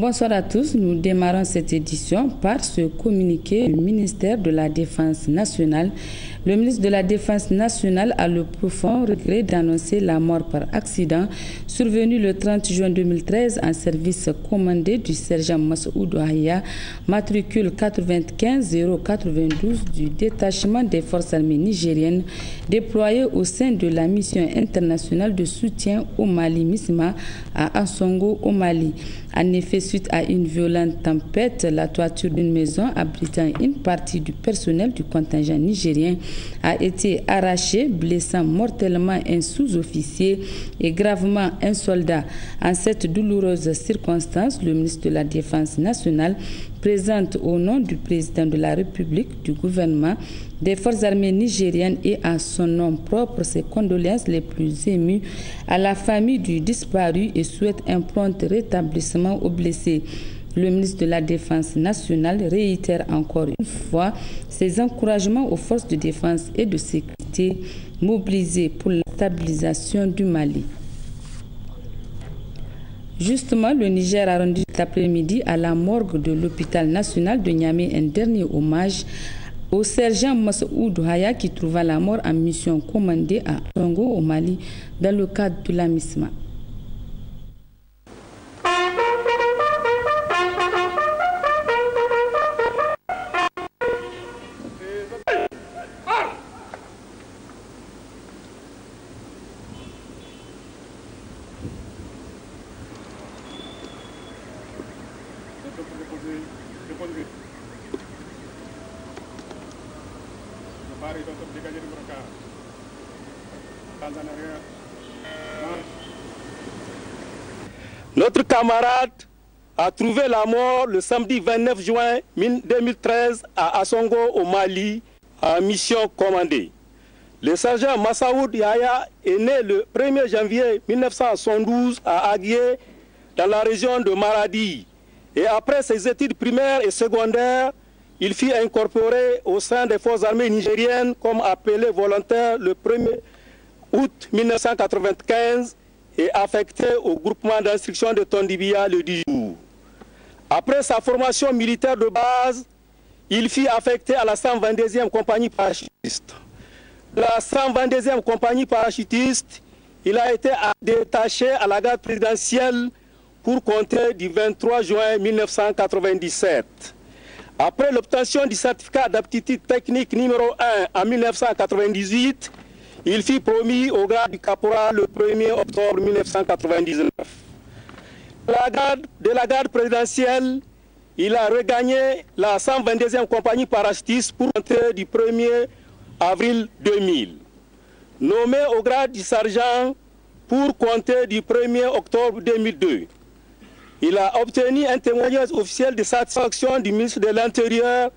Bonsoir à tous. Nous démarrons cette édition par ce communiqué du ministère de la Défense nationale. Le ministre de la Défense nationale a le profond regret d'annoncer la mort par accident survenue le 30 juin 2013 en service commandé du sergent Massoud Haya, matricule 95 092 du détachement des forces armées nigériennes déployé au sein de la mission internationale de soutien au Mali MISMA à Asongo au Mali. En effet, suite à une violente tempête, la toiture d'une maison abritant une partie du personnel du contingent nigérien a été arrachée, blessant mortellement un sous-officier et gravement un soldat. En cette douloureuse circonstance, le ministre de la Défense nationale présente au nom du président de la République, du gouvernement, des forces armées nigériennes et à son nom propre ses condoléances les plus émues à la famille du disparu et souhaite un prompt rétablissement aux blessés. Le ministre de la Défense nationale réitère encore une fois ses encouragements aux forces de défense et de sécurité mobilisées pour la stabilisation du Mali. Justement, le Niger a rendu cet après-midi à la morgue de l'hôpital national de Niamey un dernier hommage au sergent Massoud Haya qui trouva la mort en mission commandée à Asongo au Mali dans le cadre de la MISMA. Notre camarade a trouvé la mort le samedi 29 juin 2013 à Asongo au Mali en mission commandée. Le sergent Massoud Haya est né le 1er janvier 1972 à Aguié dans la région de Maradi. Et après ses études primaires et secondaires, il fut incorporé au sein des forces armées nigériennes comme appelé volontaire le 1er août 1995 et affecté au groupement d'instruction de Tondibia le 10 jours. Après sa formation militaire de base, il fut affecté à la 122e compagnie parachutiste. La 122e compagnie parachutiste, il a été détaché à la garde présidentielle pour compter du 23 juin 1997. Après l'obtention du certificat d'aptitude technique numéro 1 en 1998, il fut promu au grade du caporal le 1er octobre 1999. De la garde présidentielle, il a regagné la 122e compagnie parachutiste pour compter du 1er avril 2000. Nommé au grade du sergent pour compter du 1er octobre 2002. Il a obtenu un témoignage officiel de satisfaction du ministre de l'Intérieur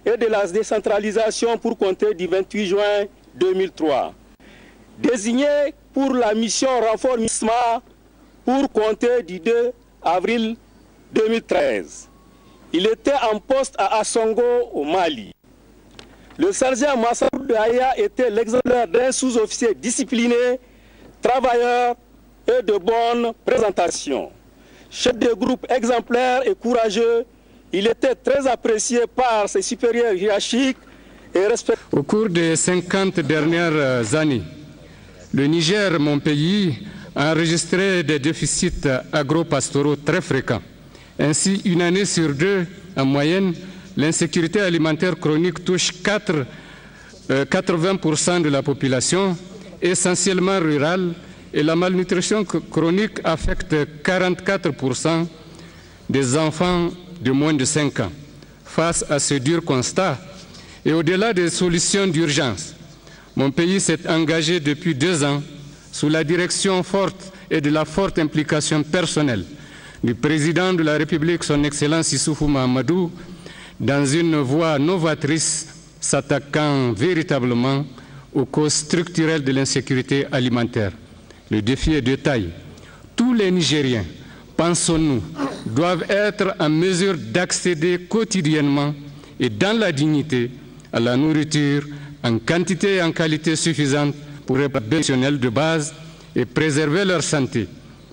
et de la décentralisation pour compter du 28 juin 2003. Désigné pour la mission renfort MISMA pour compter du 2 avril 2013. Il était en poste à Asongo au Mali. Le sergent Massoud Haya était l'exemplaire d'un sous-officier discipliné, travailleur et de bonne présentation. Chef de groupe exemplaire et courageux, il était très apprécié par ses supérieurs hiérarchiques et respecté. Au cours des 50 dernières années, le Niger, mon pays, a enregistré des déficits agro-pastoraux très fréquents. Ainsi, une année sur deux, en moyenne, l'insécurité alimentaire chronique touche 80% de la population, essentiellement rurale, et la malnutrition chronique affecte 44% des enfants de moins de 5 ans. Face à ce dur constat, et au-delà des solutions d'urgence, mon pays s'est engagé depuis 2 ans sous la direction forte et de la forte implication personnelle du président de la République, son Excellence Issoufou Mahamadou, dans une voie novatrice s'attaquant véritablement aux causes structurelles de l'insécurité alimentaire. Le défi est de taille. Tous les Nigériens, pensons-nous, doivent être en mesure d'accéder quotidiennement et dans la dignité à la nourriture en quantité et en qualité suffisante pour les professionnels de base et préserver leur santé.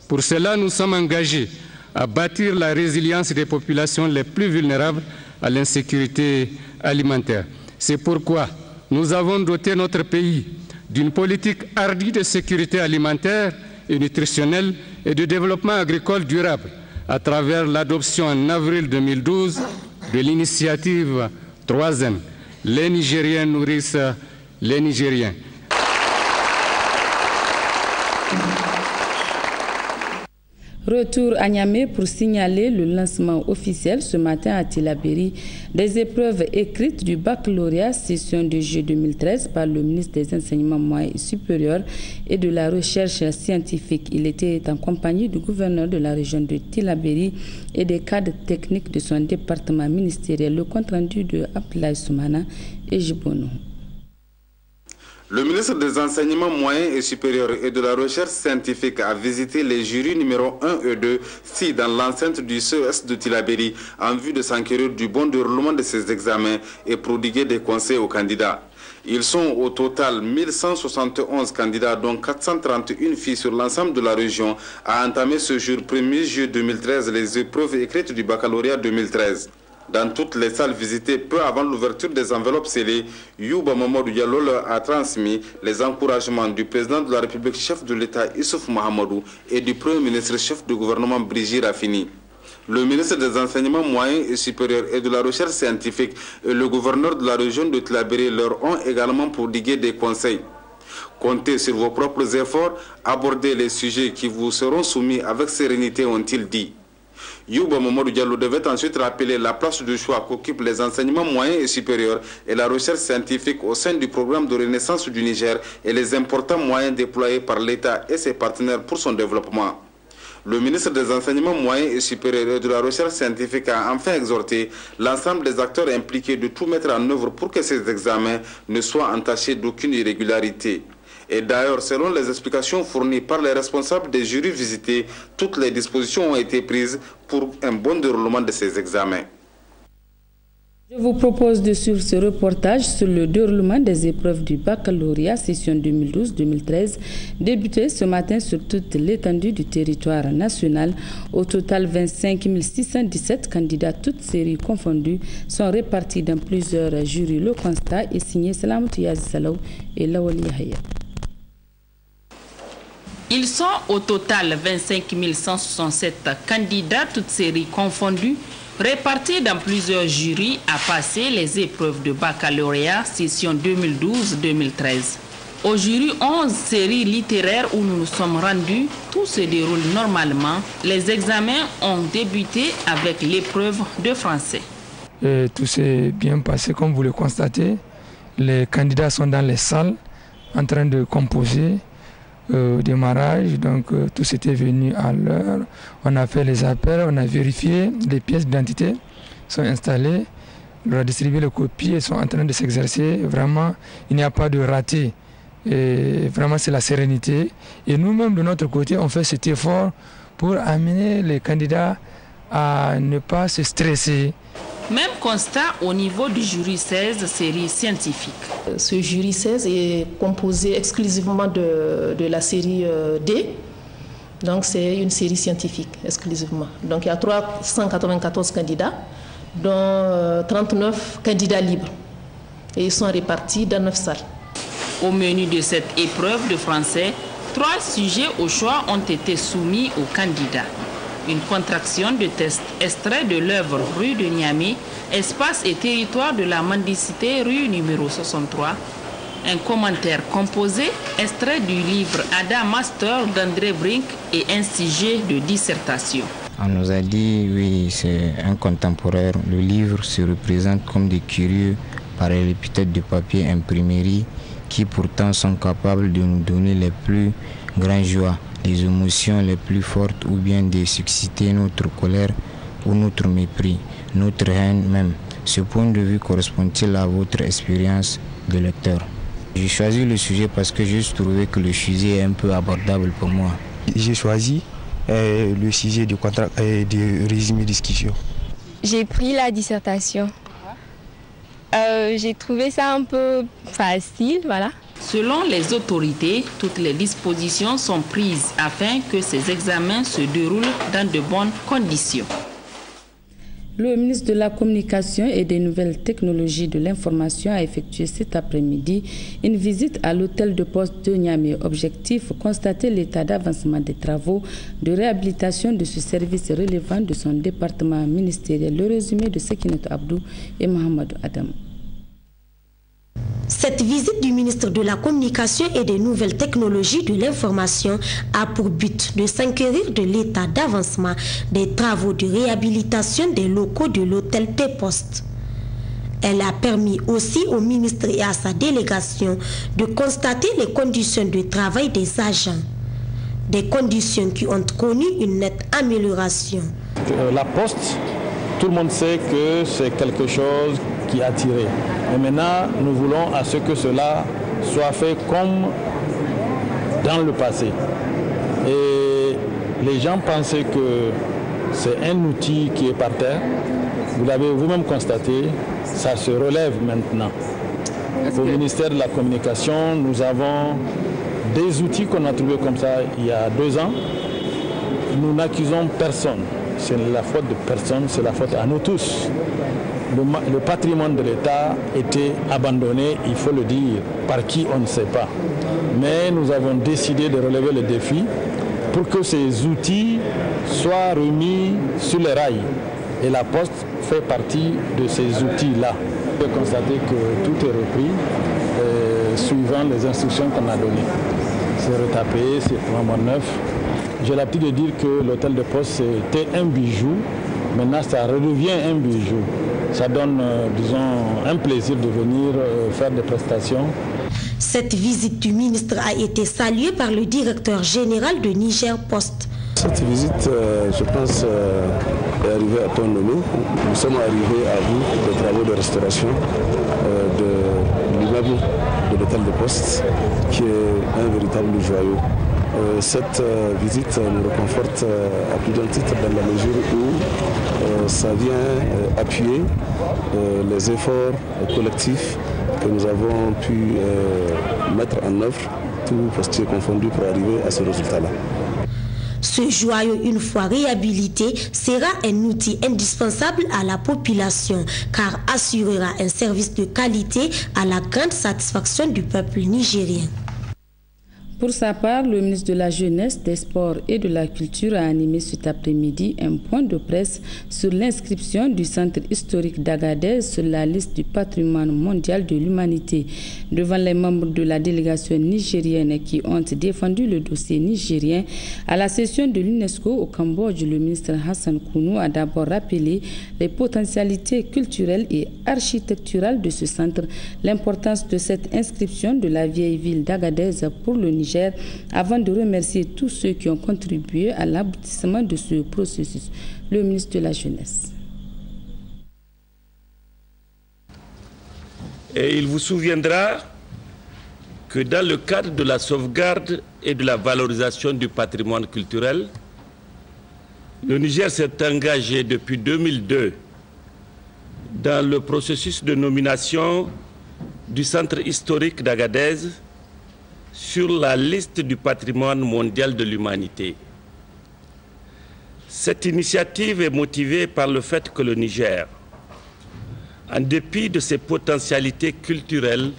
Pour cela, nous sommes engagés à bâtir la résilience des populations les plus vulnérables à l'insécurité alimentaire. C'est pourquoi nous avons doté notre pays d'une politique hardie de sécurité alimentaire et nutritionnelle et de développement agricole durable à travers l'adoption en avril 2012 de l'initiative 3N. Les Nigériens nourrissent les Nigériens. Retour à Niamey pour signaler le lancement officiel ce matin à Tillabéri des épreuves écrites du baccalauréat session de juillet 2013 par le ministre des Enseignements moyens et supérieurs et de la Recherche scientifique. Il était en compagnie du gouverneur de la région de Tillabéri et des cadres techniques de son département ministériel. Le compte-rendu de Abdoulaye Soumana et Jibono. Le ministre des Enseignements moyens et supérieurs et de la Recherche scientifique a visité les jurys numéro 1 et 2 ici dans l'enceinte du CES de Tillabéri en vue de s'enquérir du bon déroulement de ces examens et prodiguer des conseils aux candidats. Ils sont au total 1171 candidats, dont 431 filles sur l'ensemble de la région, à entamer ce jour 1er juillet 2013 les épreuves écrites du baccalauréat 2013. Dans toutes les salles visitées peu avant l'ouverture des enveloppes scellées, Youba Mamadou Diallo leur a transmis les encouragements du président de la République, chef de l'État Issouf Mahamadou, et du Premier ministre, chef du gouvernement Brigitte Raffini. Le ministre des Enseignements moyens et supérieurs et de la Recherche scientifique et le gouverneur de la région de Tillabéri leur ont également prodigué des conseils. Comptez sur vos propres efforts, abordez les sujets qui vous seront soumis avec sérénité, ont-ils dit. Youba Mamadou Diallo devait ensuite rappeler la place de choix qu'occupent les enseignements moyens et supérieurs et la recherche scientifique au sein du programme de renaissance du Niger et les importants moyens déployés par l'État et ses partenaires pour son développement. Le ministre des Enseignements moyens et supérieurs et de la Recherche scientifique a enfin exhorté l'ensemble des acteurs impliqués de tout mettre en œuvre pour que ces examens ne soient entachés d'aucune irrégularité. Et d'ailleurs, selon les explications fournies par les responsables des jurys visités, toutes les dispositions ont été prises pour un bon déroulement de ces examens. Je vous propose de suivre ce reportage sur le déroulement des épreuves du baccalauréat session 2012-2013, débuté ce matin sur toute l'étendue du territoire national. Au total, 25 617 candidats, toutes séries confondues, sont répartis dans plusieurs jurys. Le constat est signé Salamoutou Yazi Salaw et Lawali Yahya. Ils sont au total 25 167 candidats, toutes séries confondues, répartis dans plusieurs jurys à passer les épreuves de baccalauréat session 2012-2013. Au jury 11 séries littéraires où nous nous sommes rendus, tout se déroule normalement. Les examens ont débuté avec l'épreuve de français. Tout s'est bien passé comme vous le constatez. Les candidats sont dans les salles en train de composer. Démarrage, donc tout s'était venu à l'heure. On a fait les appels, on a vérifié, les pièces d'identité sont installées, on a distribué les copies, elles sont en train de s'exercer. Vraiment, il n'y a pas de raté. Et vraiment, c'est la sérénité. Et nous-mêmes, de notre côté, on fait cet effort pour amener les candidats à ne pas se stresser. Même constat au niveau du jury 16, série scientifique. Ce jury 16 est composé exclusivement de la série D. Donc c'est une série scientifique exclusivement. Donc il y a 394 candidats, dont 39 candidats libres. Et ils sont répartis dans 9 salles. Au menu de cette épreuve de français, 3 sujets au choix ont été soumis aux candidats. Une contraction de test extrait de l'œuvre Rue de Niamey, espace et territoire de la mendicité, rue numéro 63. Un commentaire composé, extrait du livre Ada Master d'André Brink et un sujet de dissertation. On nous a dit, oui, c'est un contemporain. Le livre se représente comme des curieux par l'épithète de papier imprimerie qui pourtant sont capables de nous donner les plus grandes joies, les émotions les plus fortes ou bien de susciter notre colère ou notre mépris, notre haine même. Ce point de vue correspond-il à votre expérience de lecteur? J'ai choisi le sujet parce que j'ai trouvé que le sujet est un peu abordable pour moi. J'ai choisi le sujet du résumé discussion. J'ai pris la dissertation. J'ai trouvé ça un peu facile, voilà. Selon les autorités, toutes les dispositions sont prises afin que ces examens se déroulent dans de bonnes conditions. Le ministre de la Communication et des Nouvelles Technologies de l'Information a effectué cet après-midi une visite à l'hôtel de poste de Niamey. Objectif, constater l'état d'avancement des travaux de réhabilitation de ce service relevant de son département ministériel. Le résumé de Sekinat Abdou et Mohamed Adam. Cette visite du ministre de la Communication et des Nouvelles Technologies de l'Information a pour but de s'enquérir de l'état d'avancement des travaux de réhabilitation des locaux de l'hôtel des Postes. Elle a permis aussi au ministre et à sa délégation de constater les conditions de travail des agents, des conditions qui ont connu une nette amélioration. La Poste, tout le monde sait que c'est quelque chose qui a attiré. Et maintenant, nous voulons à ce que cela soit fait comme dans le passé. Et les gens pensaient que c'est un outil qui est par terre. Vous l'avez vous-même constaté, ça se relève maintenant. Au ministère de la Communication, nous avons des outils qu'on a trouvés comme ça il y a 2 ans. Nous n'accusons personne. C'est la faute de personne, c'est la faute à nous tous. Le patrimoine de l'État était abandonné, il faut le dire, par qui on ne sait pas. Mais nous avons décidé de relever le défi pour que ces outils soient remis sur les rails. Et la Poste fait partie de ces outils-là. J'ai constaté que tout est repris suivant les instructions qu'on a données. C'est retapé, c'est vraiment neuf. J'ai l'habitude de dire que l'hôtel de poste c'était un bijou. Maintenant, ça redevient un bijou. Ça donne, disons, un plaisir de venir faire des prestations. Cette visite du ministre a été saluée par le directeur général de Niger Post. Cette visite, je pense, est arrivée à point nommé. Nous sommes arrivés à bout des travaux de restauration de l'immeuble de l'hôtel de poste, qui est un véritable joyau. Cette visite nous reconforte à plus d'un titre dans la mesure où ça vient appuyer les efforts collectifs que nous avons pu mettre en œuvre, tout postier confondu, pour arriver à ce résultat-là. Ce joyau, une fois réhabilité, sera un outil indispensable à la population car assurera un service de qualité à la grande satisfaction du peuple nigérien. Pour sa part, le ministre de la Jeunesse, des Sports et de la Culture a animé cet après-midi un point de presse sur l'inscription du centre historique d'Agadez sur la liste du patrimoine mondial de l'humanité. Devant les membres de la délégation nigérienne qui ont défendu le dossier nigérien à la session de l'UNESCO au Cambodge, le ministre Hassan Kounou a d'abord rappelé les potentialités culturelles et architecturales de ce centre, l'importance de cette inscription de la vieille ville d'Agadez pour le Niger, avant de remercier tous ceux qui ont contribué à l'aboutissement de ce processus. Le ministre de la Jeunesse. Et il vous souviendra que dans le cadre de la sauvegarde et de la valorisation du patrimoine culturel, le Niger s'est engagé depuis 2002 dans le processus de nomination du centre historique d'Agadez sur la liste du patrimoine mondial de l'humanité. Cette initiative est motivée par le fait que le Niger, en dépit de ses potentialités culturelles,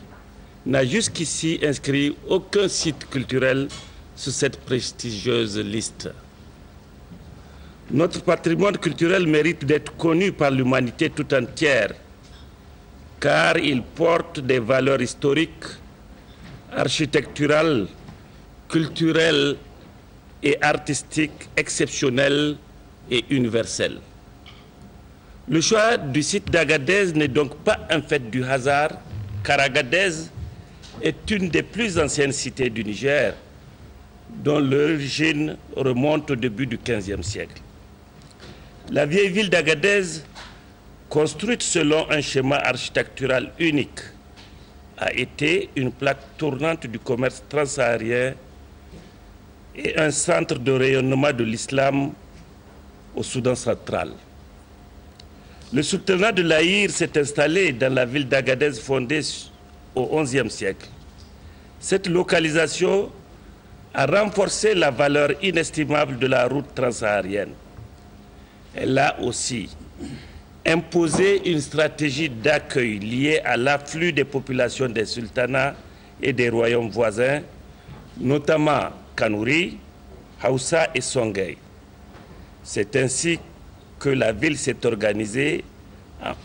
n'a jusqu'ici inscrit aucun site culturel sur cette prestigieuse liste. Notre patrimoine culturel mérite d'être connu par l'humanité tout entière, car il porte des valeurs historiques, architecturales, culturelles et artistiques exceptionnelles et universelles. Le choix du site d'Agadez n'est donc pas un fait du hasard, car Agadez est une des plus anciennes cités du Niger, dont l'origine remonte au début du XVe siècle. La vieille ville d'Agadez, construite selon un schéma architectural unique, a été une plaque tournante du commerce transsaharien et un centre de rayonnement de l'islam au Soudan central. Le sultanat de l'Aïr s'est installé dans la ville d'Agadez fondée au XIe siècle. Cette localisation a renforcé la valeur inestimable de la route transsaharienne. Elle a aussi imposé une stratégie d'accueil liée à l'afflux des populations des sultanats et des royaumes voisins, notamment Kanuri, Hausa et Songhai. C'est ainsi que la ville s'est organisée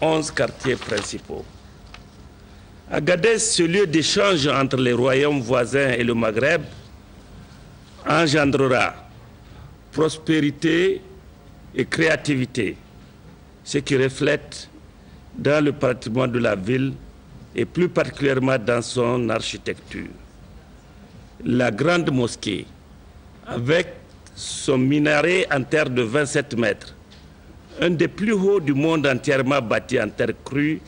en 11 quartiers principaux. Agadez, ce lieu d'échange entre les royaumes voisins et le Maghreb, engendrera prospérité et créativité, ce qui reflète dans le patrimoine de la ville et plus particulièrement dans son architecture. La grande mosquée, avec son minaret en terre de 27 mètres, un des plus hauts du monde entièrement bâti en terre crue,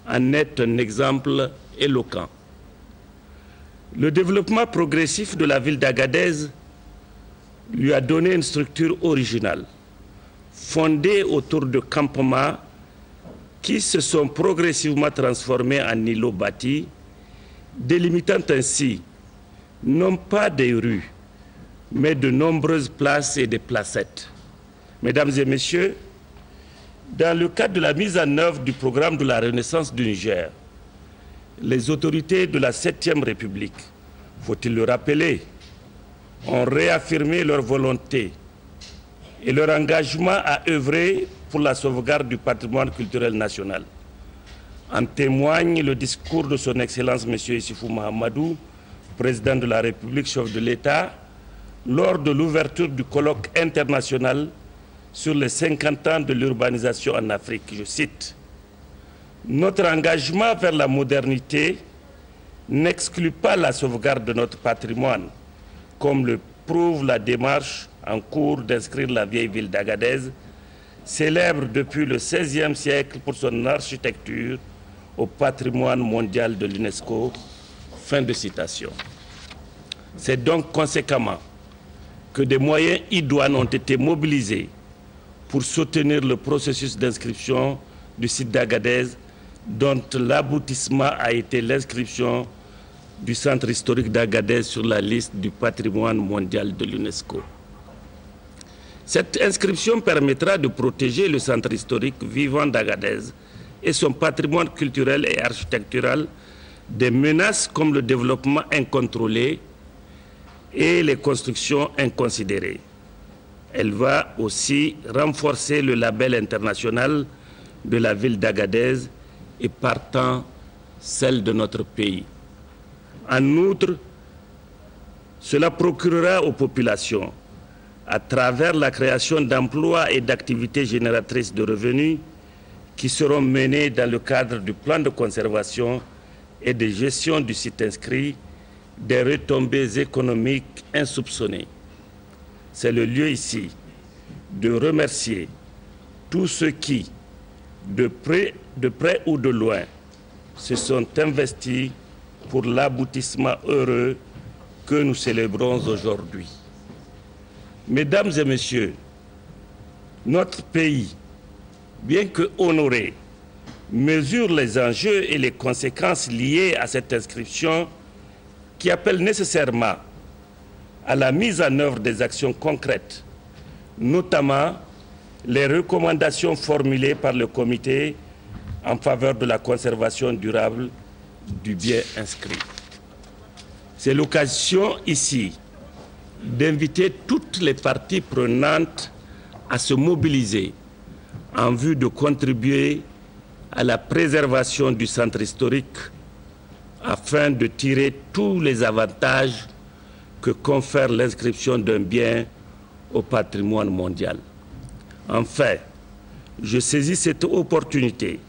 en est un exemple éloquent. Le développement progressif de la ville d'Agadez lui a donné une structure originale, fondée autour de campements qui se sont progressivement transformés en îlots bâtis, délimitant ainsi non pas des rues, mais de nombreuses places et des placettes. Mesdames et messieurs, dans le cadre de la mise en œuvre du programme de la Renaissance du Niger, les autorités de la 7e République, faut-il le rappeler, ont réaffirmé leur volonté et leur engagement à œuvrer pour la sauvegarde du patrimoine culturel national. En témoigne le discours de son Excellence M. Issoufou Mahamadou, président de la République, chef de l'État, lors de l'ouverture du colloque international sur les 50 ans de l'urbanisation en Afrique. Je cite, « Notre engagement vers la modernité n'exclut pas la sauvegarde de notre patrimoine, comme le prouve la démarche en cours d'inscrire la vieille ville d'Agadez, célèbre depuis le XVIe siècle pour son architecture, au patrimoine mondial de l'UNESCO. » Fin de citation. C'est donc conséquemment que des moyens idoines ont été mobilisés pour soutenir le processus d'inscription du site d'Agadez, dont l'aboutissement a été l'inscription du centre historique d'Agadez sur la liste du patrimoine mondial de l'UNESCO. Cette inscription permettra de protéger le centre historique vivant d'Agadez et son patrimoine culturel et architectural des menaces comme le développement incontrôlé et les constructions inconsidérées. Elle va aussi renforcer le label international de la ville d'Agadez et partant celle de notre pays. En outre, cela procurera aux populations, à travers la création d'emplois et d'activités génératrices de revenus qui seront menées dans le cadre du plan de conservation et de gestion du site inscrit, des retombées économiques insoupçonnées. C'est le lieu ici de remercier tous ceux qui, de près ou de loin, se sont investis pour l'aboutissement heureux que nous célébrons aujourd'hui. Mesdames et messieurs, notre pays, bien que honoré, mesure les enjeux et les conséquences liées à cette inscription qui appellent nécessairement à la mise en œuvre des actions concrètes, notamment les recommandations formulées par le comité en faveur de la conservation durable du bien inscrit. C'est l'occasion ici d'inviter toutes les parties prenantes à se mobiliser en vue de contribuer à la préservation du centre historique afin de tirer tous les avantages que confère l'inscription d'un bien au patrimoine mondial. Enfin, je saisis cette opportunité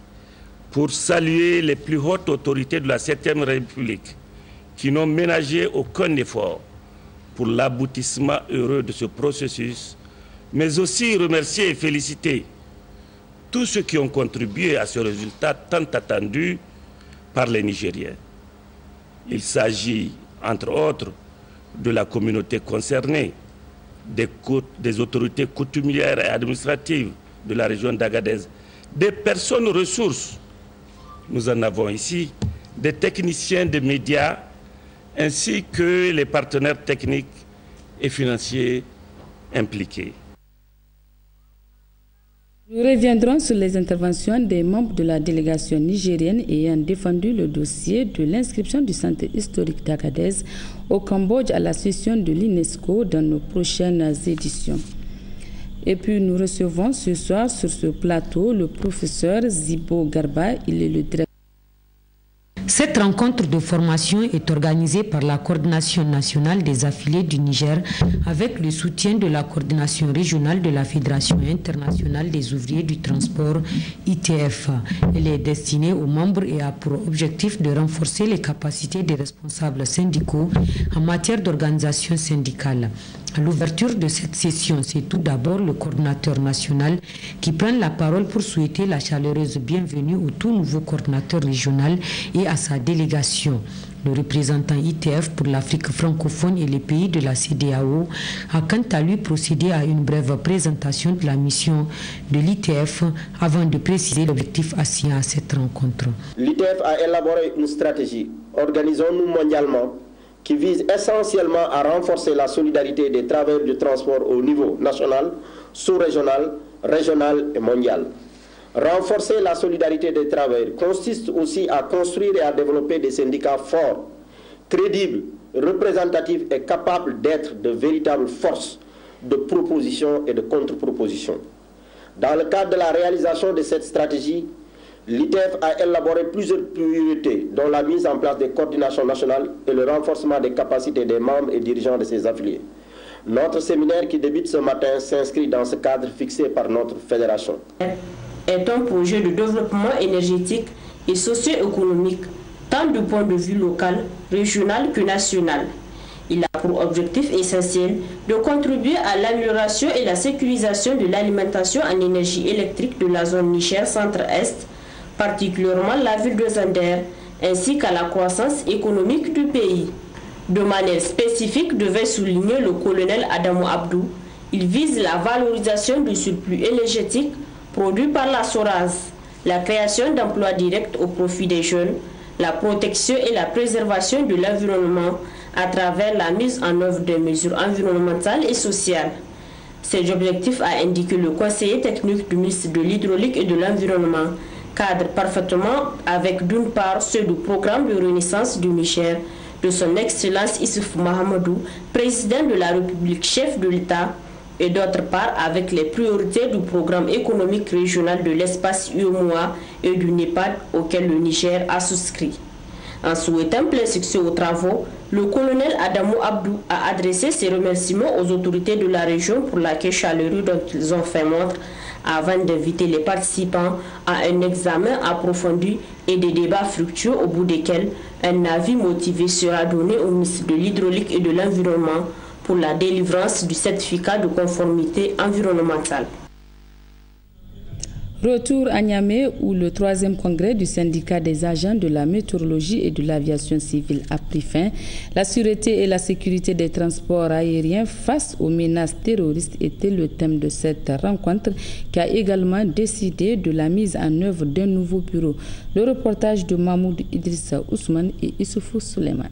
pour saluer les plus hautes autorités de la 7e République qui n'ont ménagé aucun effort pour l'aboutissement heureux de ce processus, mais aussi remercier et féliciter tous ceux qui ont contribué à ce résultat tant attendu par les Nigériens. Il s'agit, entre autres, de la communauté concernée, des autorités coutumières et administratives de la région d'Agadez, des personnes ressources, nous en avons ici, des techniciens des médias, ainsi que les partenaires techniques et financiers impliqués. Nous reviendrons sur les interventions des membres de la délégation nigérienne ayant défendu le dossier de l'inscription du centre historique d'Agadez au Cambodge à la session de l'UNESCO dans nos prochaines éditions. Et puis nous recevons ce soir sur ce plateau le professeur Zibo Garba, il est le directeur. Cette rencontre de formation est organisée par la Coordination nationale des affiliés du Niger avec le soutien de la Coordination régionale de la Fédération internationale des ouvriers du transport ITF. Elle est destinée aux membres et a pour objectif de renforcer les capacités des responsables syndicaux en matière d'organisation syndicale. À l'ouverture de cette session, c'est tout d'abord le coordinateur national qui prend la parole pour souhaiter la chaleureuse bienvenue au tout nouveau coordinateur régional et à sa délégation. Le représentant ITF pour l'Afrique francophone et les pays de la CEDEAO a quant à lui procédé à une brève présentation de la mission de l'ITF avant de préciser l'objectif assigné à cette rencontre. L'ITF a élaboré une stratégie, organisons-nous mondialement, qui vise essentiellement à renforcer la solidarité des travailleurs du transport au niveau national, sous-régional, régional et mondial. Renforcer la solidarité des travailleurs consiste aussi à construire et à développer des syndicats forts, crédibles, représentatifs et capables d'être de véritables forces de proposition et de contre-proposition. Dans le cadre de la réalisation de cette stratégie, l'ITF a élaboré plusieurs priorités, dont la mise en place des coordinations nationales et le renforcement des capacités des membres et dirigeants de ses affiliés. Notre séminaire qui débute ce matin s'inscrit dans ce cadre fixé par notre fédération. Est un projet de développement énergétique et socio-économique, tant du point de vue local, régional que national. Il a pour objectif essentiel de contribuer à l'amélioration et la sécurisation de l'alimentation en énergie électrique de la zone Niger centre-est, particulièrement la ville de Zander, ainsi qu'à la croissance économique du pays. De manière spécifique, devait souligner le colonel Adamou Abdou, il vise la valorisation du surplus énergétique produit par la SORAS, la création d'emplois directs au profit des jeunes, la protection et la préservation de l'environnement à travers la mise en œuvre de mesures environnementales et sociales. Ces objectifs a indiqué le conseiller technique du ministre de l'Hydraulique et de l'Environnement, cadre parfaitement avec d'une part ceux du programme de renaissance du Niger, de son Excellence Issoufou Mahamadou, président de la République, chef de l'État, et d'autre part avec les priorités du programme économique régional de l'espace UEMOA et du NEPAD auquel le Niger a souscrit. En souhaitant plein succès aux travaux, le colonel Adamou Abdou a adressé ses remerciements aux autorités de la région pour l'accueil chaleureux dont ils ont fait montre avant d'inviter les participants à un examen approfondi et des débats fructueux au bout desquels un avis motivé sera donné au ministre de l'Hydraulique et de l'Environnement pour la délivrance du certificat de conformité environnementale. Retour à Niamey où le 3e congrès du syndicat des agents de la météorologie et de l'aviation civile a pris fin. La sûreté et la sécurité des transports aériens face aux menaces terroristes était le thème de cette rencontre qui a également décidé de la mise en œuvre d'un nouveau bureau. Le reportage de Mahmoud Idrissa Ousmane et Issoufou Suleiman.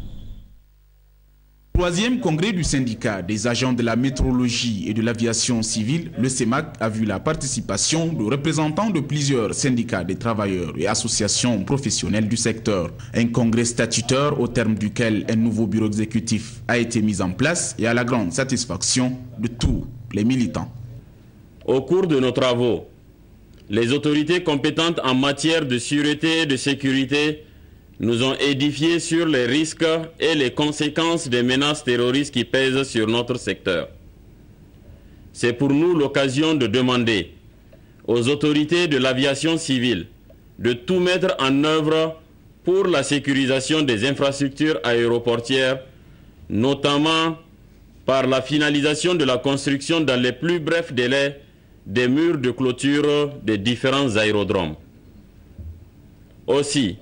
3e congrès du syndicat des agents de la météorologie et de l'aviation civile, le CEMAC, a vu la participation de représentants de plusieurs syndicats des travailleurs et associations professionnelles du secteur. Un congrès statutaire au terme duquel un nouveau bureau exécutif a été mis en place et à la grande satisfaction de tous les militants. Au cours de nos travaux, les autorités compétentes en matière de sûreté et de sécurité nous ont édifiés sur les risques et les conséquences des menaces terroristes qui pèsent sur notre secteur. C'est pour nous l'occasion de demander aux autorités de l'aviation civile de tout mettre en œuvre pour la sécurisation des infrastructures aéroportières, notamment par la finalisation de la construction dans les plus brefs délais des murs de clôture des différents aérodromes. Aussi,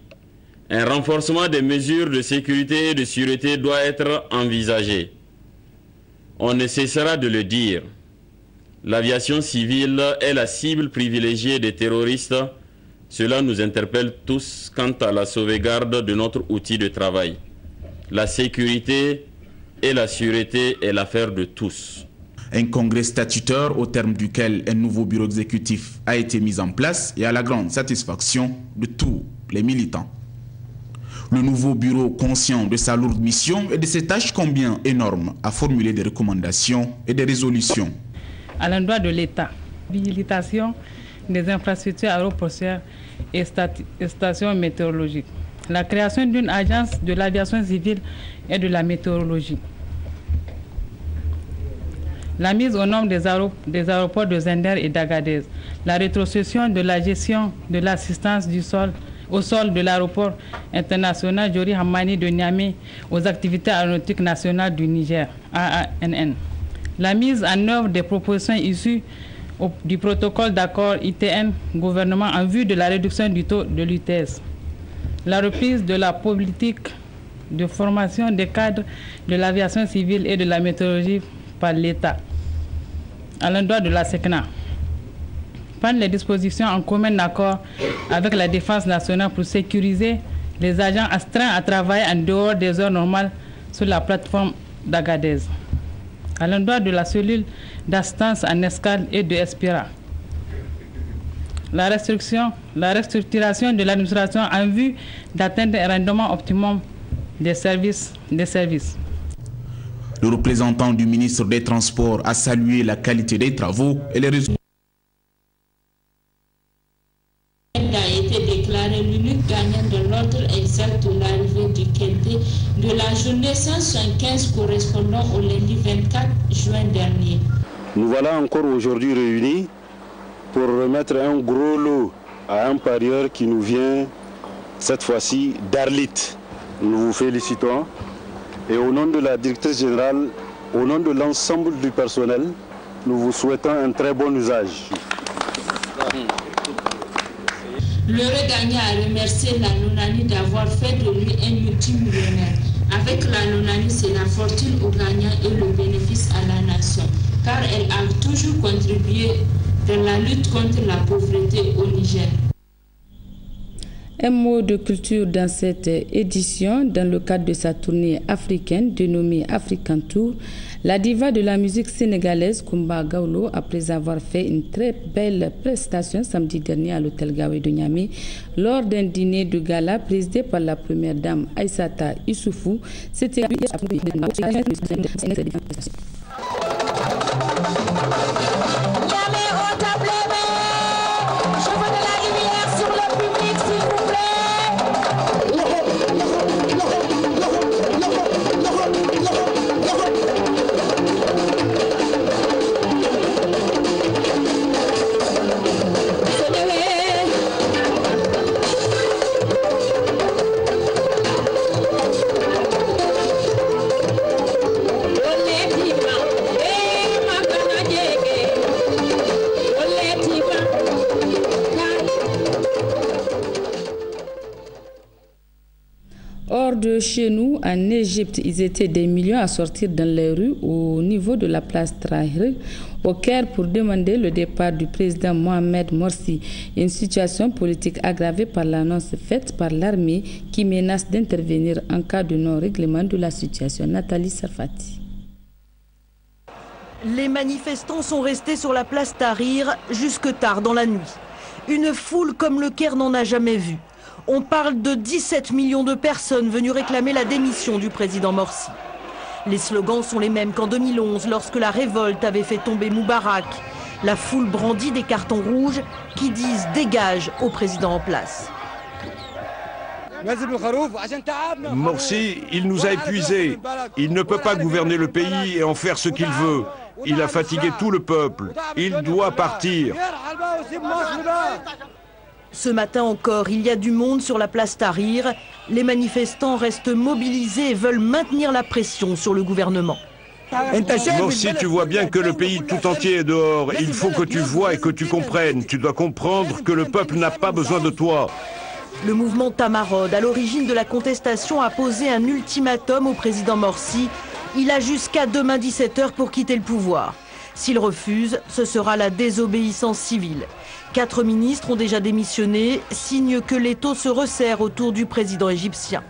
un renforcement des mesures de sécurité et de sûreté doit être envisagé. On ne cessera de le dire. L'aviation civile est la cible privilégiée des terroristes. Cela nous interpelle tous quant à la sauvegarde de notre outil de travail. la sécurité et la sûreté est l'affaire de tous. Un congrès statutaire au terme duquel un nouveau bureau exécutif a été mis en place et à la grande satisfaction de tous les militants. Le nouveau bureau, conscient de sa lourde mission et de ses tâches combien énormes, a formulé des recommandations et des résolutions. À l'endroit de l'État, l'habilitation des infrastructures aéroportuaires et stations météorologiques, la création d'une agence de l'aviation civile et de la météorologie, la mise aux normes des aéroports de Zender et d'Agadez, la rétrocession de la gestion de l'assistance au sol de l'aéroport international Jori Hamani de Niamey aux activités aéronautiques nationales du Niger, AANN, la mise en œuvre des propositions issues du protocole d'accord ITN gouvernement en vue de la réduction du taux de l'UTS, la reprise de la politique de formation des cadres de l'aviation civile et de la météorologie par l'État à l'endroit de la SECNA, prendre les dispositions en commun accord avec la défense nationale pour sécuriser les agents astreints à travailler en dehors des heures normales sur la plateforme d'Agadez, à l'endroit de la cellule d'assistance en escale et de Espira, la restructuration de l'administration en vue d'atteindre un rendement optimum des services. Le représentant du ministre des Transports a salué la qualité des travaux et les résultats. A été déclaré l'unique gagnant de l'ordre exact de l'arrivée du Kédé de la journée 175 correspondant au lundi 24 juin dernier. Nous voilà encore aujourd'hui réunis pour remettre un gros lot à un parieur qui nous vient cette fois-ci d'Arlit. Nous vous félicitons et au nom de la directrice générale, au nom de l'ensemble du personnel, nous vous souhaitons un très bon usage. L'heureux gagnant a remercié la Nonani d'avoir fait de lui un multimillionnaire. Avec la Nonani, c'est la fortune au gagnant et le bénéfice à la nation, car elle a toujours contribué dans la lutte contre la pauvreté au Niger. Un mot de culture dans cette édition, dans le cadre de sa tournée africaine dénommée African Tour, la diva de la musique sénégalaise Kumba Gawlo, après avoir fait une très belle prestation samedi dernier à l'hôtel Gawé de Niamey, lors d'un dîner de gala présidé par la première dame Aïssata Issoufou, s'était de chez nous, en Égypte, ils étaient des millions à sortir dans les rues au niveau de la place Tahrir au Caire pour demander le départ du président Mohamed Morsi. Une situation politique aggravée par l'annonce faite par l'armée qui menace d'intervenir en cas de non-règlement de la situation. Nathalie Sarfati. Les manifestants sont restés sur la place Tahrir jusque tard dans la nuit. Une foule comme le Caire n'en a jamais vu. On parle de 17 millions de personnes venues réclamer la démission du président Morsi. Les slogans sont les mêmes qu'en 2011, lorsque la révolte avait fait tomber Moubarak. La foule brandit des cartons rouges qui disent « Dégage » au président en place. Morsi, il nous a épuisés. Il ne peut pas gouverner le pays et en faire ce qu'il veut. Il a fatigué tout le peuple. Il doit partir. Ce matin encore, il y a du monde sur la place Tahrir. Les manifestants restent mobilisés et veulent maintenir la pression sur le gouvernement. Morsi, tu vois bien que le pays tout entier est dehors. Il faut que tu vois et que tu comprennes. Tu dois comprendre que le peuple n'a pas besoin de toi. Le mouvement Tamarod, à l'origine de la contestation, a posé un ultimatum au président Morsi. Il a jusqu'à demain 17h pour quitter le pouvoir. S'il refuse, ce sera la désobéissance civile. 4 ministres ont déjà démissionné, signe que l'étau se resserre autour du président égyptien.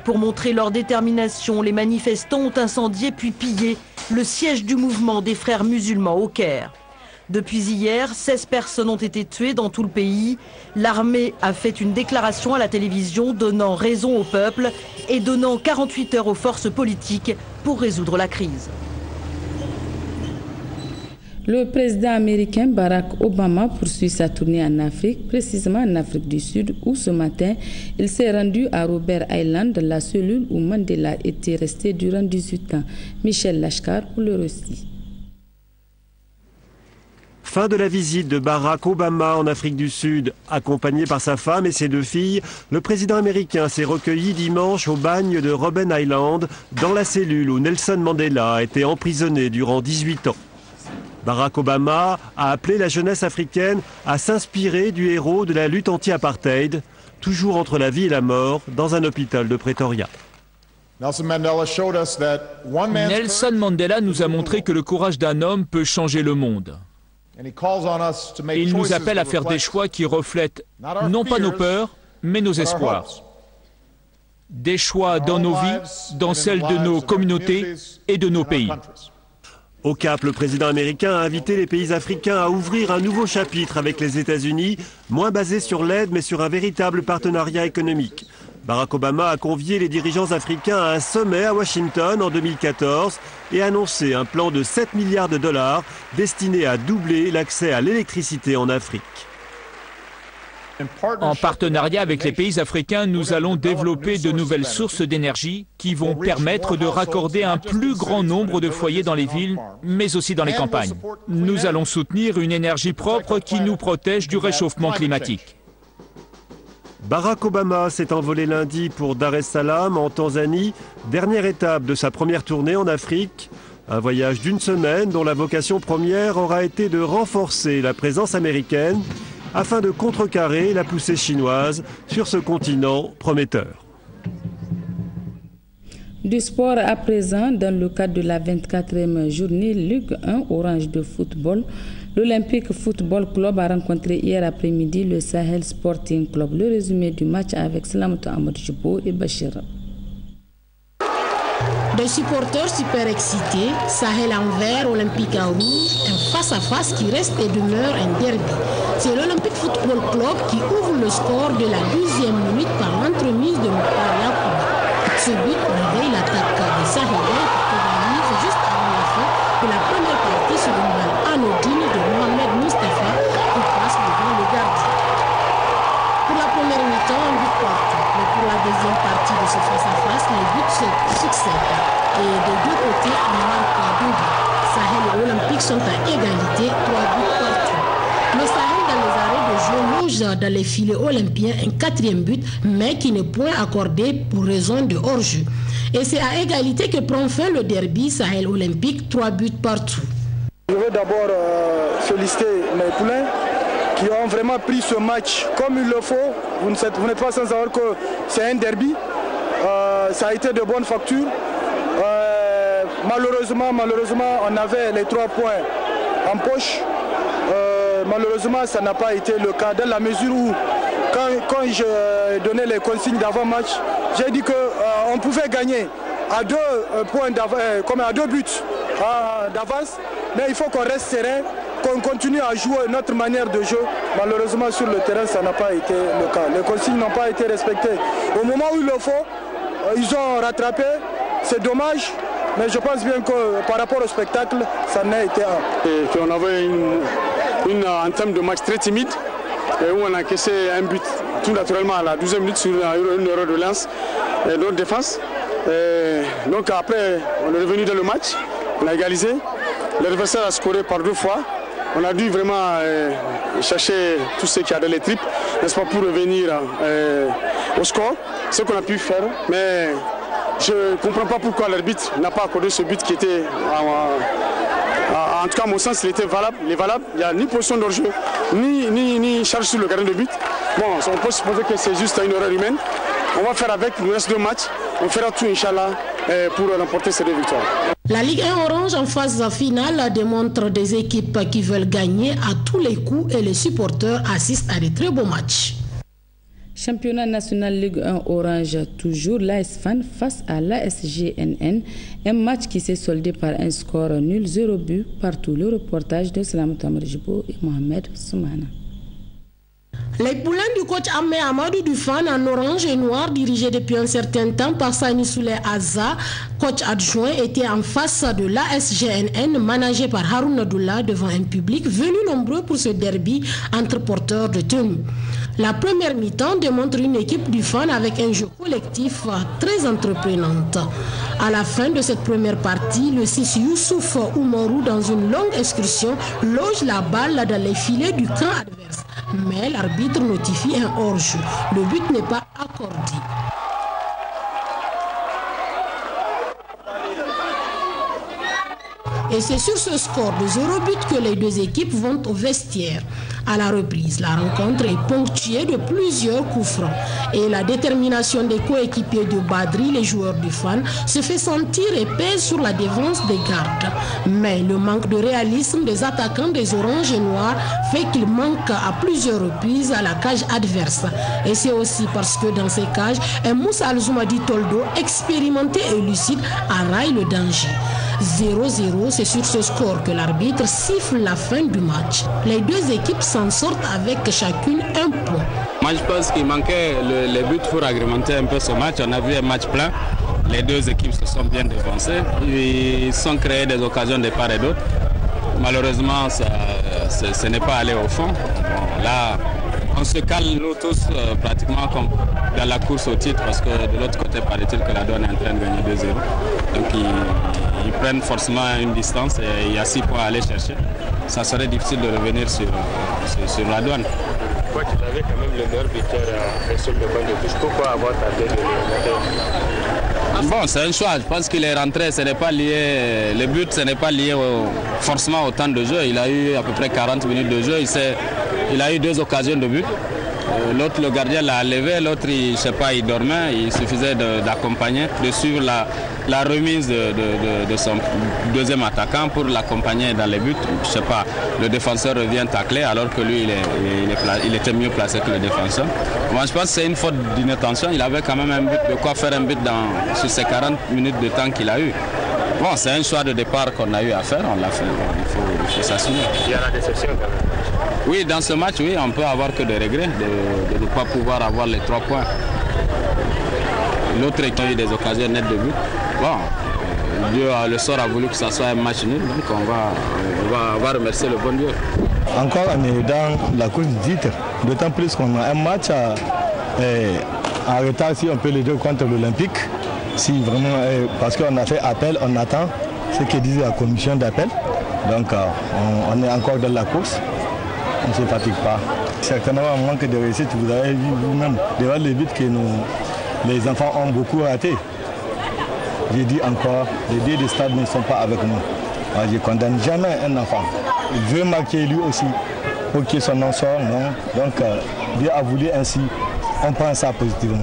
Pour montrer leur détermination, les manifestants ont incendié puis pillé le siège du mouvement des frères musulmans au Caire. Depuis hier, 16 personnes ont été tuées dans tout le pays. L'armée a fait une déclaration à la télévision donnant raison au peuple et donnant 48 heures aux forces politiques pour résoudre la crise. Le président américain Barack Obama poursuit sa tournée en Afrique, précisément en Afrique du Sud, où ce matin, il s'est rendu à Robert Island, la cellule où Mandela était resté durant 18 ans. Michel Lachkar pour le récit. Fin de la visite de Barack Obama en Afrique du Sud. Accompagné par sa femme et ses 2 filles, le président américain s'est recueilli dimanche au bagne de Robben Island, dans la cellule où Nelson Mandela a été emprisonné durant 18 ans. Barack Obama a appelé la jeunesse africaine à s'inspirer du héros de la lutte anti-apartheid, toujours entre la vie et la mort, dans un hôpital de Pretoria. Nelson Mandela nous a montré que le courage d'un homme peut changer le monde. Il nous appelle à faire des choix qui reflètent non pas nos peurs, mais nos espoirs. Des choix dans nos vies, dans celles de nos communautés et de nos pays. Au Cap, le président américain a invité les pays africains à ouvrir un nouveau chapitre avec les États-Unis, moins basé sur l'aide mais sur un véritable partenariat économique. Barack Obama a convié les dirigeants africains à un sommet à Washington en 2014 et annoncé un plan de 7 milliards de dollars destiné à doubler l'accès à l'électricité en Afrique. En partenariat avec les pays africains, nous allons développer de nouvelles sources d'énergie qui vont permettre de raccorder un plus grand nombre de foyers dans les villes, mais aussi dans les campagnes. Nous allons soutenir une énergie propre qui nous protège du réchauffement climatique. Barack Obama s'est envolé lundi pour Dar es Salaam en Tanzanie, dernière étape de sa première tournée en Afrique. Un voyage d'1 semaine dont la vocation première aura été de renforcer la présence américaine afin de contrecarrer la poussée chinoise sur ce continent prometteur. Du sport à présent, dans le cadre de la 24e journée Ligue 1 Orange de football, l'Olympique Football Club a rencontré hier après-midi le Sahel Sporting Club. Le résumé du match avec Slamatou Ahmed Joubo et Bachir. Des supporters super excités, Sahel en vert, Olympique en rouge, un face-à-face qui reste et demeure un derby. C'est l'Olympique Football Club qui ouvre le score de la 12e minute par l'entremise de Mouktar Yacoub. Ce but réveille l'attaque des Sahéliens qui organise juste avant la fin de la première partie sur une balle anodine de Mohamed Mustafa qui passe devant le gardien. Pour la première mi-temps, un but partout. Mais pour la deuxième partie de ce face-à-face, les buts se succèdent. Et des deux côtés, on marque 2 buts. Sahel et Olympique sont à égalité, 3 buts partout. Le Sahel dans les arrêts de jeu loge dans les filets olympiens un 4e but, mais qui n'est point accordé pour raison de hors-jeu. Et c'est à égalité que prend fin le derby Sahel Olympique, 3 buts partout. Je veux d'abord féliciter mes poulains qui ont vraiment pris ce match comme il le faut. Vous n'êtes pas sans savoir que c'est un derby. Ça a été de bonne facture. Malheureusement, on avait les 3 points en poche. Malheureusement, ça n'a pas été le cas dans la mesure où, quand je donnais les consignes d'avant-match, j'ai dit qu'on pouvait gagner à 2 points comme à 2 buts d'avance, mais il faut qu'on reste serein, qu'on continue à jouer notre manière de jeu. Malheureusement, sur le terrain, ça n'a pas été le cas. Les consignes n'ont pas été respectées. Au moment où il le faut, ils ont rattrapé. C'est dommage, mais je pense bien que par rapport au spectacle, ça n'a été un. Et qu'on avait une entame de match très timide, et où on a encaissé un but tout naturellement à la 12e minute sur une erreur de lance et notre défense. Et donc après, on est revenu dans le match, on a égalisé. L'adversaire a scoré par 2 fois. On a dû vraiment chercher tout ce qu'il y a dans les tripes, n'est-ce pas, pour revenir au score. Ce qu'on a pu faire, mais je ne comprends pas pourquoi l'arbitre n'a pas accordé ce but qui était, en tout cas à mon sens, il était valable. Il est valable. Il n'y a ni position d'hors-jeu, ni charge sur le gardien de but. Bon, on peut supposer que c'est juste une erreur humaine. On va faire avec, il nous reste 2 matchs. On fera tout, Inch'Allah, pour remporter ces 2 victoires. La Ligue 1 Orange en phase finale démontre des équipes qui veulent gagner à tous les coups et les supporters assistent à de très beaux matchs. Championnat national Ligue 1 Orange, toujours l'AS Fan face à l'ASGNN. Un match qui s'est soldé par un score nul, 0 but partout. Le reportage de Salamata Marjibo et Mohamed Soumana. Les poulains du coach Ahmed Amadou du Fan en orange et noir, dirigés depuis un certain temps par Sani Souley Azza, coach adjoint, étaient en face de l'ASGNN, managé par Haroun Nadoula, devant un public venu nombreux pour ce derby entre porteurs de tenue. La première mi-temps démontre une équipe du Fan avec un jeu collectif très entreprenante. À la fin de cette première partie, le 6 Youssouf Oumarou, dans une longue excursion, loge la balle dans les filets du camp adverse. Mais l'arbitre notifie un hors-jeu. Le but n'est pas accordé. Et c'est sur ce score de 0 but que les deux équipes vont au vestiaire. À la reprise, la rencontre est ponctuée de plusieurs coups francs. Et la détermination des coéquipiers de Badri, les joueurs du Fan, se fait sentir et pèse sur la défense des gardes. Mais le manque de réalisme des attaquants des oranges et noirs fait qu'ils manquent à plusieurs reprises à la cage adverse. Et c'est aussi parce que dans ces cages, un Moussa Alzoumadi Toldo, expérimenté et lucide, arraille le danger. 0-0, c'est sur ce score que l'arbitre siffle la fin du match. Les deux équipes s'en sortent avec chacune un point. Moi je pense qu'il manquait les buts pour agrémenter un peu ce match. On a vu un match plein. Les deux équipes se sont bien défoncées. Ils sont créés des occasions de part et d'autre. Malheureusement, ce n'est pas allé au fond. Bon, là, on se cale nous tous pratiquement comme dans la course au titre parce que de l'autre côté, paraît-il que la Douane est en train de gagner 2-0. Donc ils prennent forcément une distance et il y a 6 points à aller chercher. Ça serait difficile de revenir sur la Douane. Moi, tu avais quand même le meilleur buteur sur le banc de touche. Pourquoi avoir tenté de le remonter? Bon, c'est un choix. Je pense qu'il est rentré. Ce n'est pas lié. Le but, ce n'est pas lié forcément au temps de jeu. Il a eu à peu près 40 minutes de jeu. Il a eu 2 occasions de but. L'autre, le gardien l'a levé, l'autre, je ne sais pas, il dormait. Il suffisait d'accompagner, de suivre la remise de son deuxième attaquant pour l'accompagner dans les buts. Je ne sais pas, le défenseur revient tacler alors que lui, il était mieux placé que le défenseur. Moi, je pense que c'est une faute d'inattention. Il avait quand même un but, de quoi faire un but sur ces 40 minutes de temps qu'il a eu. Bon, c'est un choix de départ qu'on a eu à faire, on l'a fait, il faut s'assumer. Il y a la déception quand même. Oui, dans ce match, oui, on peut avoir que des regrets de ne pas pouvoir avoir les 3 points. L'autre équipe a eu des occasions nettes de but. Bon, Dieu, le sort a voulu que ça soit un match nul, donc on va remercier le bon Dieu. Encore, on est dans la course du titre, d'autant plus qu'on a un match en retard, si on peut le dire, contre l'Olympique. Si vraiment, parce qu'on a fait appel, on attend ce que disait la commission d'appel. Donc on est encore dans la course, on ne se fatigue pas. Certainement, on manque de réussite, vous avez vu vous-même, devant les buts que les enfants ont beaucoup raté. J'ai dit encore, les dieux du stade ne sont pas avec nous. Alors, je ne condamne jamais un enfant. Il veut marquer lui aussi, pour que son nom sorte, non. Donc Dieu a voulu ainsi, on prend ça positivement.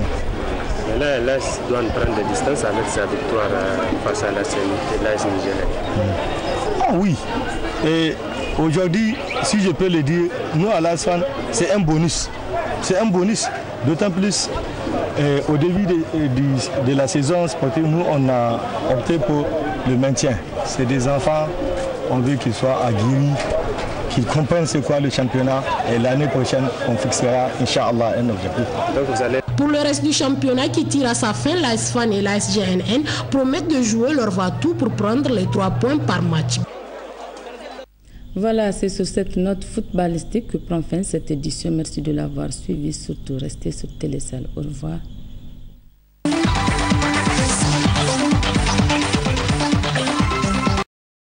Là, l'AS doit prendre des distances avec sa victoire face à l'AS Nigérienne. Ah oui. Et aujourd'hui, si je peux le dire, nous à l'AS Fan, c'est un bonus. C'est un bonus. D'autant plus, au début de la saison sportive, nous, on a opté pour le maintien. C'est des enfants, on veut qu'ils soient aguerris, qu'ils comprennent c'est quoi le championnat. Et l'année prochaine, on fixera, Inch'Allah, un objectif. Donc vous allez... Pour le reste du championnat qui tire à sa fin, l'AS Fan et l'ASGNN promettent de jouer leur va-tout pour prendre les 3 points par match. Voilà, c'est sur cette note footballistique que prend fin cette édition. Merci de l'avoir suivi. Surtout, restez sur Télésal. Au revoir.